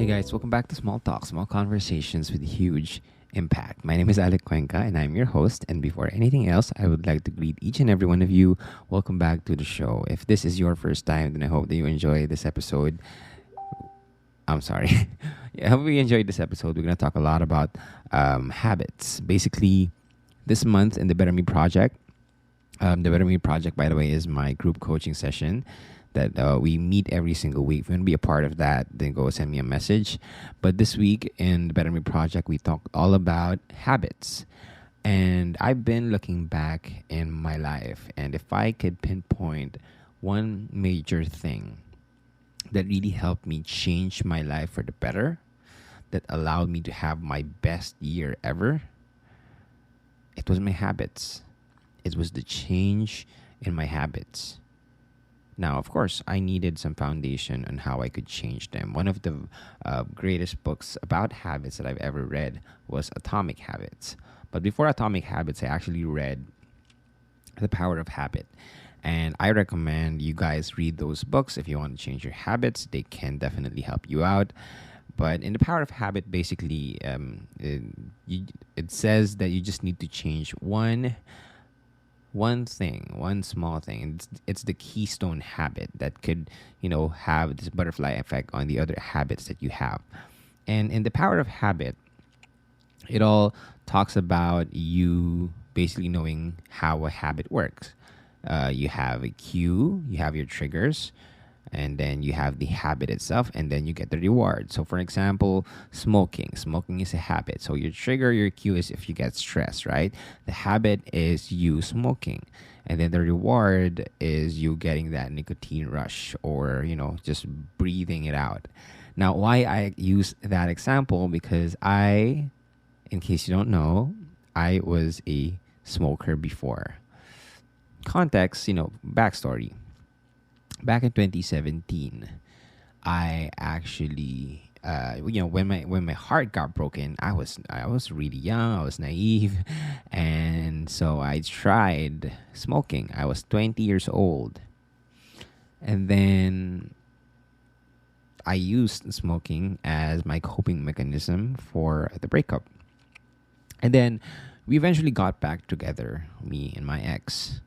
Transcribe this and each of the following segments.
Hey guys, welcome back to Small Talk, small conversations with huge impact. My name is Alec Cuenca and I'm your host. And before anything else, I would like to greet each and every one of you. Welcome back to the show. If this is your first time, then I hope that you enjoy this episode. I'm sorry. I hope you enjoyed this episode. We're going to talk a lot about habits. Basically, this month in the Better Me Project, the Better Me Project, by the way, is my group coaching session that we meet every single week. If you want to be a part of that, then go send me a message. But this week in the Better Me Project, we talk all about habits. And I've been looking back in my life, and if I could pinpoint one major thing that really helped me change my life for the better, that allowed me to have my best year ever, it was my habits. It was the change in my habits. Now, of course, I needed some foundation on how I could change them. One of the greatest books about habits that I've ever read was Atomic Habits. But before Atomic Habits, I actually read The Power of Habit. And I recommend you guys read those books if you want to change your habits. They can definitely help you out. But in The Power of Habit, basically, it says that you just need to change one thing, one small thing. And it's the keystone habit that could, have this butterfly effect on the other habits that you have. And in The Power of Habit, it all talks about you basically knowing how a habit works. You have a cue, you have your triggers, and then you have the habit itself, and then you get the reward. So for example, smoking is a habit. So your trigger, your cue is if you get stressed, right? The habit is you smoking, and then the reward is you getting that nicotine rush, or just breathing it out. Now, why I use that example, because in case you don't know, I was a smoker before. Context, backstory. Back in 2017, I actually, when my heart got broken, I was really young, I was naive, and so I tried smoking. I was 20 years old, and then I used smoking as my coping mechanism for the breakup. And then we eventually got back together, me and my ex.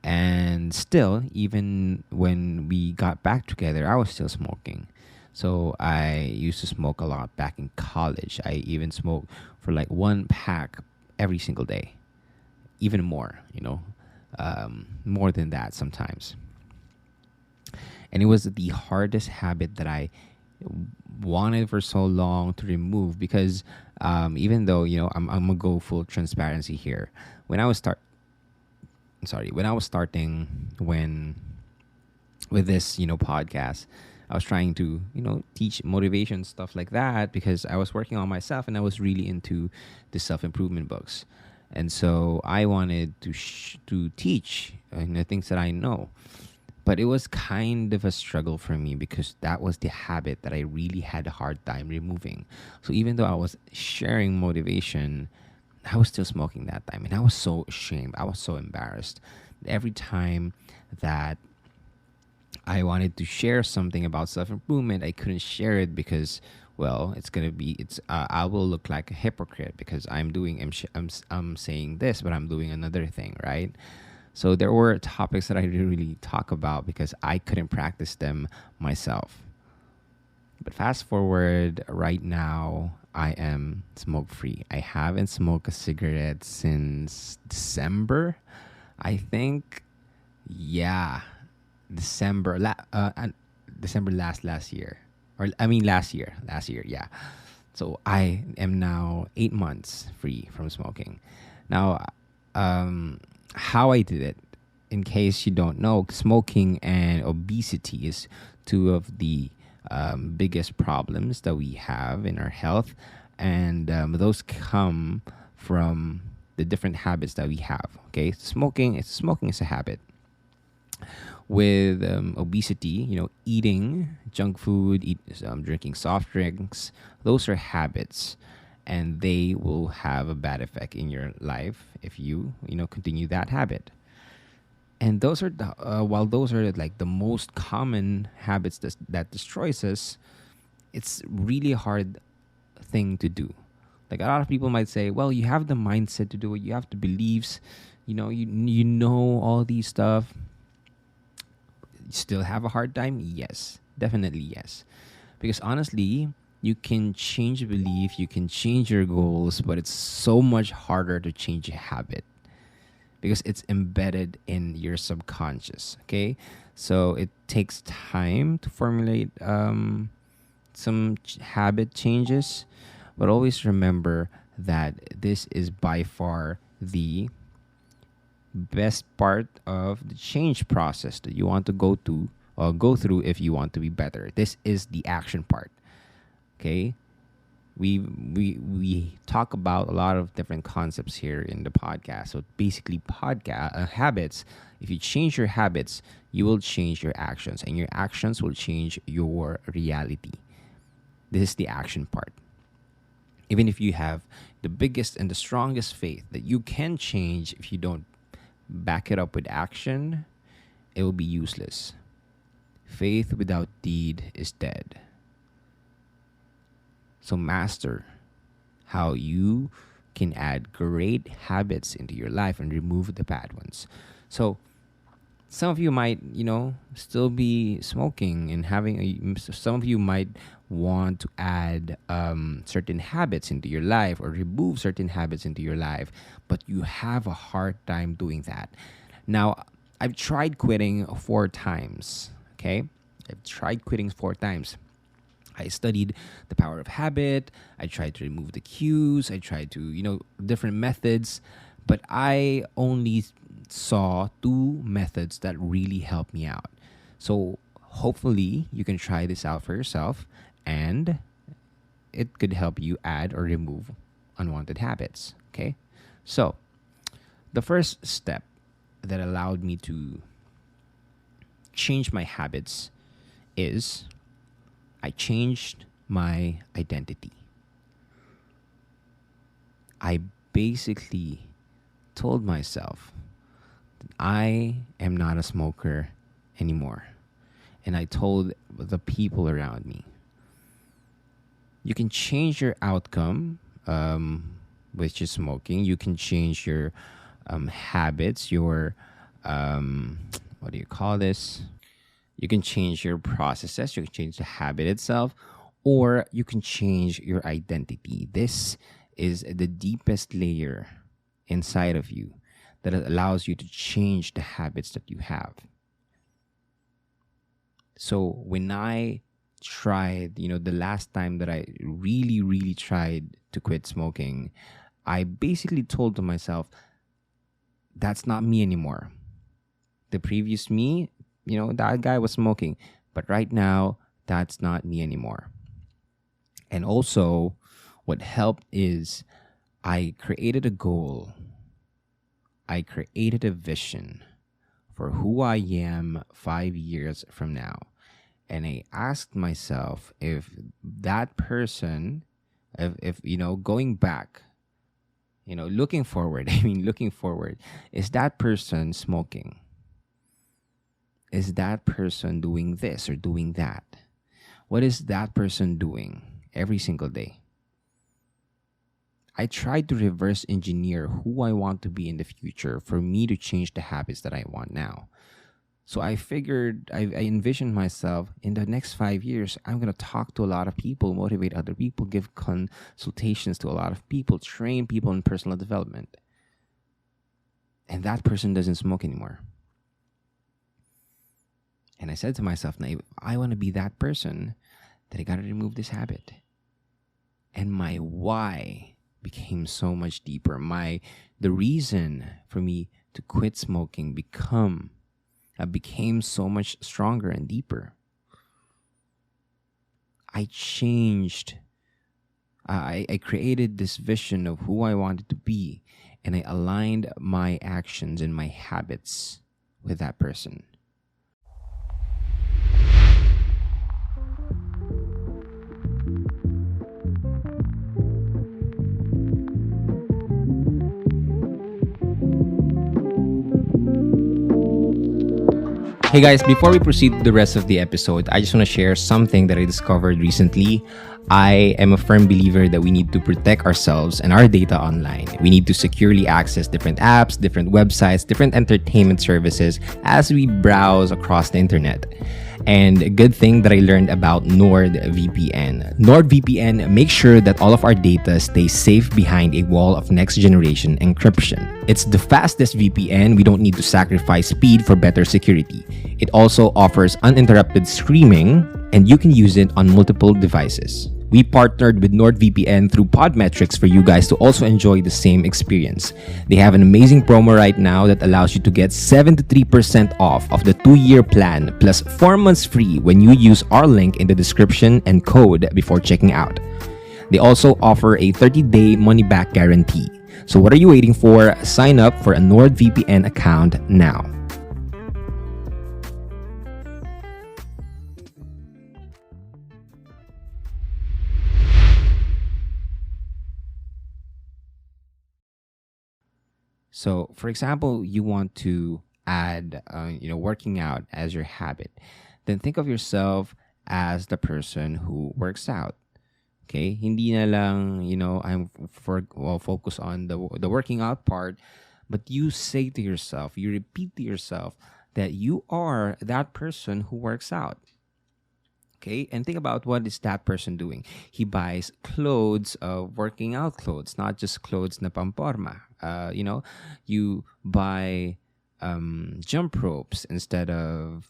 And still, even when we got back together, I was still smoking. So I used to smoke a lot back in college. I even smoked for like one pack every single day, even more, more than that sometimes. And it was the hardest habit that I wanted for so long to remove, because even though I'm gonna go full transparency here. When I was starting when with this podcast, I was trying to teach motivation stuff like that, because I was working on myself and I was really into the self-improvement books. And so I wanted to teach things that I know. But it was kind of a struggle for me, because that was the habit that I really had a hard time removing. So even though I was sharing motivation, I was still smoking that time. And I was so ashamed. I was so embarrassed. Every time that I wanted to share something about self improvement, I couldn't share it because, well, I will look like a hypocrite, because I'm saying this, but I'm doing another thing, right? So there were topics that I didn't really talk about because I couldn't practice them myself. But fast forward, right now, I am smoke free. I haven't smoked a cigarette since December, I think. Yeah, December last year, or I mean last year. Yeah. So I am now 8 months free from smoking. Now, how I did it, in case you don't know, smoking and obesity is two of the biggest problems that we have in our health, and those come from the different habits that we have. Okay, smoking is a habit. With obesity, eating junk food, drinking soft drinks, those are habits, and they will have a bad effect in your life if you continue that habit. And while those are like the most common habits that destroys us, it's really hard thing to do. Like a lot of people might say, well, you have the mindset to do it, you have the beliefs, you know all these stuff. You still have a hard time? Yes, definitely yes. Because honestly, you can change a belief, you can change your goals, but it's so much harder to change a habit because it's embedded in your subconscious. Okay, so it takes time to formulate some habit changes, but always remember that this is by far the best part of the change process that you want to go through if you want to be better. This is the action part. Okay, we talk about a lot of different concepts here in the podcast. So basically, podcast habits. If you change your habits, you will change your actions, and your actions will change your reality. This is the action part. Even if you have the biggest and the strongest faith that you can change, if you don't back it up with action, it will be useless. Faith without deed is dead. So master how you can add great habits into your life and remove the bad ones. So some of you might, still be smoking and some of you might want to add certain habits into your life or remove certain habits into your life, but you have a hard time doing that. Now, I've tried quitting 4 times. Okay, I've tried quitting 4 times. I studied the power of habit. I tried to remove the cues. I tried to, different methods, but I only saw 2 methods that really helped me out. So hopefully you can try this out for yourself and it could help you add or remove unwanted habits. Okay. So the first step that allowed me to change my habits is I changed my identity. I basically told myself that I am not a smoker anymore. And I told the people around me, you can change your outcome, which is smoking. You can change your habits, your, what do you call this? You can change your processes, you can change the habit itself, or you can change your identity. This is the deepest layer inside of you that allows you to change the habits that you have. So when I tried, the last time that I really, really tried to quit smoking, I basically told to myself, that's not me anymore. The previous me, that guy was smoking, but right now, that's not me anymore. And also, what helped is I created a goal. I created a vision for who I am 5 years from now. And I asked myself if that person, if going back, looking forward, looking forward, is that person smoking? Is that person doing this or doing that? What is that person doing every single day? I tried to reverse engineer who I want to be in the future for me to change the habits that I want now. So I figured, I envisioned myself in the next 5 years, I'm going to talk to a lot of people, motivate other people, give consultations to a lot of people, train people in personal development. And that person doesn't smoke anymore. And I said to myself, now, if I want to be that person, then I got to remove this habit. And my why became so much deeper. The reason for me to quit smoking became so much stronger and deeper. I changed. I created this vision of who I wanted to be, and I aligned my actions and my habits with that person. Hey guys, before we proceed to the rest of the episode, I just want to share something that I discovered recently. I am a firm believer that we need to protect ourselves and our data online. We need to securely access different apps, different websites, different entertainment services as we browse across the internet. And a good thing that I learned about NordVPN. NordVPN makes sure that all of our data stays safe behind a wall of next generation encryption. It's the fastest VPN. We don't need to sacrifice speed for better security. It also offers uninterrupted streaming, and you can use it on multiple devices. We partnered with NordVPN through Podmetrics for you guys to also enjoy the same experience. They have an amazing promo right now that allows you to get 73% off of the 2-year plan plus 4 months free when you use our link in the description and code before checking out. They also offer a 30-day money-back guarantee. So what are you waiting for? Sign up for a NordVPN account now. So, for example, you want to add, working out as your habit. Then think of yourself as the person who works out. Okay, hindi na lang, focus on the working out part, but you say to yourself, you repeat to yourself that you are that person who works out. Okay, and think about what is that person doing. He buys clothes, working out clothes, not just clothes na pamporma. You buy jump ropes instead of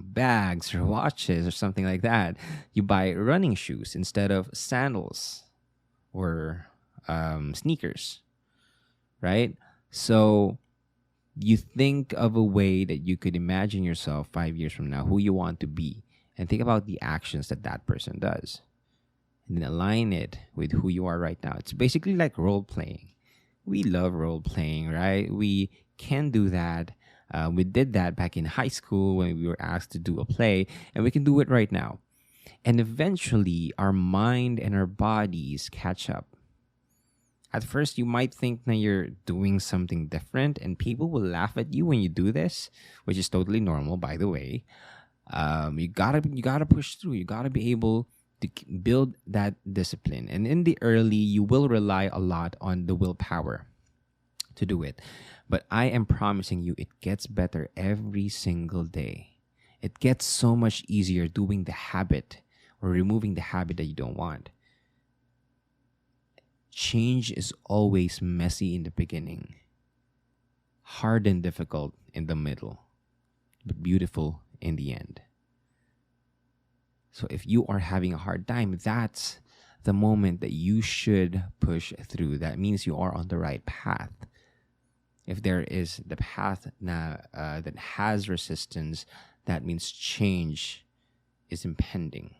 bags or watches or something like that. You buy running shoes instead of sandals or sneakers, right? So you think of a way that you could imagine yourself 5 years from now, who you want to be, and think about the actions that that person does, and then align it with who you are right now. It's basically like role playing. We love role playing, right? We can do that. We did that back in high school when we were asked to do a play, and we can do it right now. And eventually, our mind and our bodies catch up. At first, you might think that you're doing something different, and people will laugh at you when you do this, which is totally normal, by the way. You gotta push through. You gotta be able to build that discipline. And in the early, you will rely a lot on the willpower to do it. But I am promising you, it gets better every single day. It gets so much easier doing the habit or removing the habit that you don't want. Change is always messy in the beginning, hard and difficult in the middle, but beautiful in the end. So if you are having a hard time, that's the moment that you should push through. That means you are on the right path. If there is the path that has resistance, that means change is impending.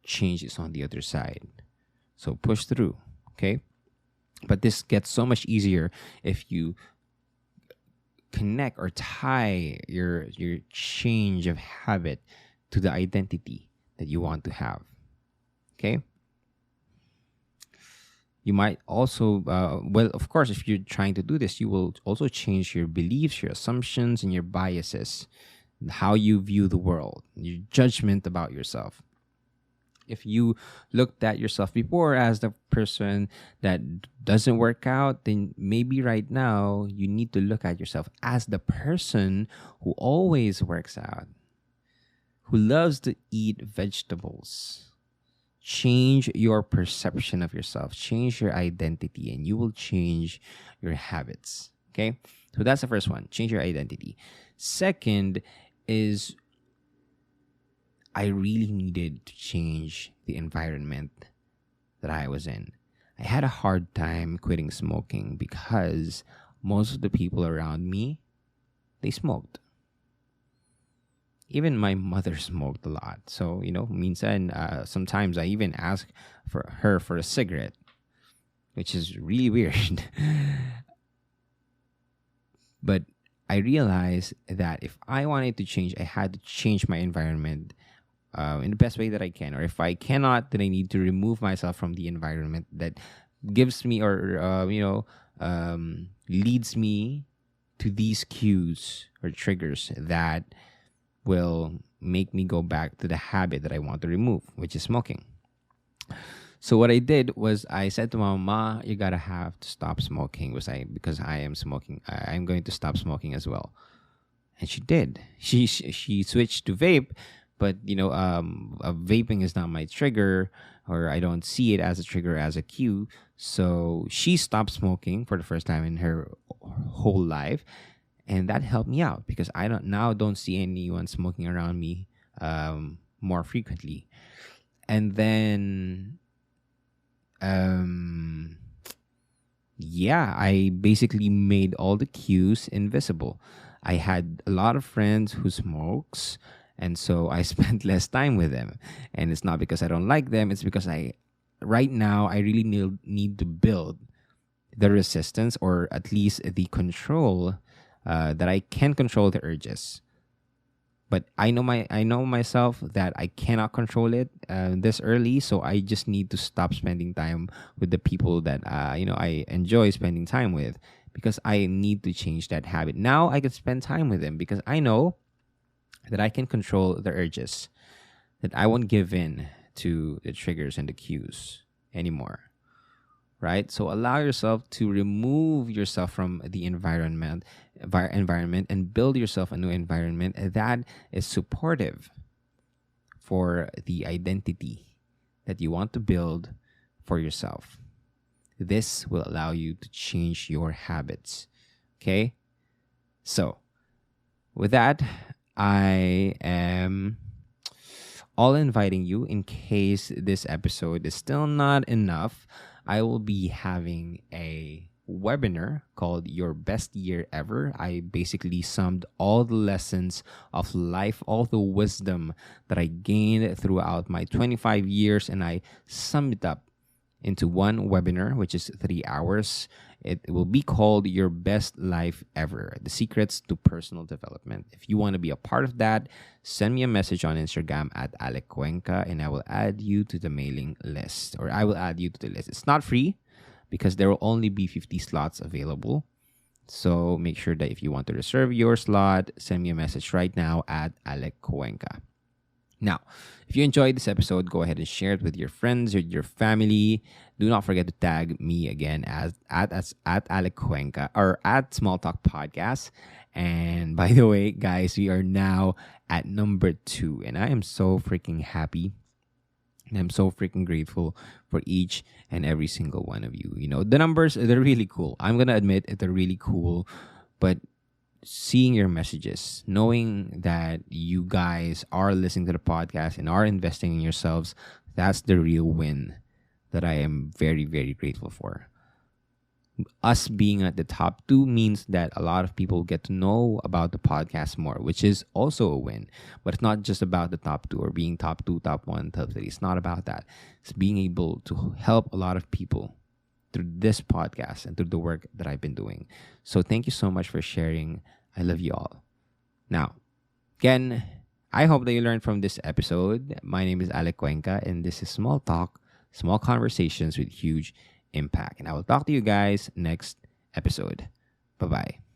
Change is on the other side. So push through, okay? But this gets so much easier if you connect or tie your change of habit to the identity that you want to have. Okay? You might also, of course, if you're trying to do this, you will also change your beliefs, your assumptions, and your biases, how you view the world, your judgment about yourself. If you looked at yourself before as the person that doesn't work out, then maybe right now you need to look at yourself as the person who always works out, who loves to eat vegetables. Change your perception of yourself, change your identity, and you will change your habits. Okay? So that's the first one, change your identity. Second is, I really needed to change the environment that I was in. I had a hard time quitting smoking because most of the people around me, they smoked. Even my mother smoked a lot. So, minsan, sometimes I even ask for her for a cigarette, which is really weird. But I realized that if I wanted to change, I had to change my environment in the best way that I can. Or if I cannot, then I need to remove myself from the environment that gives me or, leads me to these cues or triggers that will make me go back to the habit that I want to remove, which is smoking. So what I did was I said to my mama, "You gotta have to stop smoking," because I am smoking. I'm going to stop smoking as well, and she did. She switched to vape, but vaping is not my trigger, or I don't see it as a trigger, as a cue. So she stopped smoking for the first time in her whole life, and that helped me out because I don't see anyone smoking around me more frequently. And then yeah, I basically made all the cues invisible. I had a lot of friends who smokes, and so I spent less time with them. And it's not because I don't like them, it's because right now I really need to build the resistance, or at least the control, that I can control the urges. But I know myself that I cannot control it this early, so I just need to stop spending time with the people that I enjoy spending time with, because I need to change that habit. Now I can spend time with them because I know that I can control the urges, that I won't give in to the triggers and the cues anymore. Right? So allow yourself to remove yourself from the environment and build yourself a new environment that is supportive for the identity that you want to build for yourself. This will allow you to change your habits. Okay? So, with that, I am all inviting you, in case this episode is still not enough, I will be having a webinar called Your Best Year Ever. I basically summed all the lessons of life, all the wisdom that I gained throughout my 25 years, and I summed it up into one webinar, which is 3 hours. It will be called Your Best Life Ever, The Secrets to Personal Development. If you want to be a part of that, send me a message on Instagram at Alec Cuenca, and I will add you to the mailing list, or I will add you to the list. It's not free because there will only be 50 slots available. So make sure that if you want to reserve your slot, send me a message right now at Alec Cuenca. Now, if you enjoyed this episode, go ahead and share it with your friends or your family. Do not forget to tag me again at Alec Cuenca, or at Small Talk Podcast. And by the way, guys, we are now at number 2, and I am so freaking happy. And I'm so freaking grateful for each and every single one of you. You know, the numbers, they're really cool. I'm going to admit they're really cool, but seeing your messages, knowing that you guys are listening to the podcast and are investing in yourselves, that's the real win that I am very, very grateful for. Us being at the top 2 means that a lot of people get to know about the podcast more, which is also a win. But it's not just about the top 2 or being top 2, top 1, top 3. It's not about that. It's being able to help a lot of people through this podcast and through the work that I've been doing. So thank you so much for sharing. I love you all. Now, again, I hope that you learned from this episode. My name is Alec Cuenca, and this is Small Talk, small conversations with huge impact. And I will talk to you guys next episode. Bye-bye.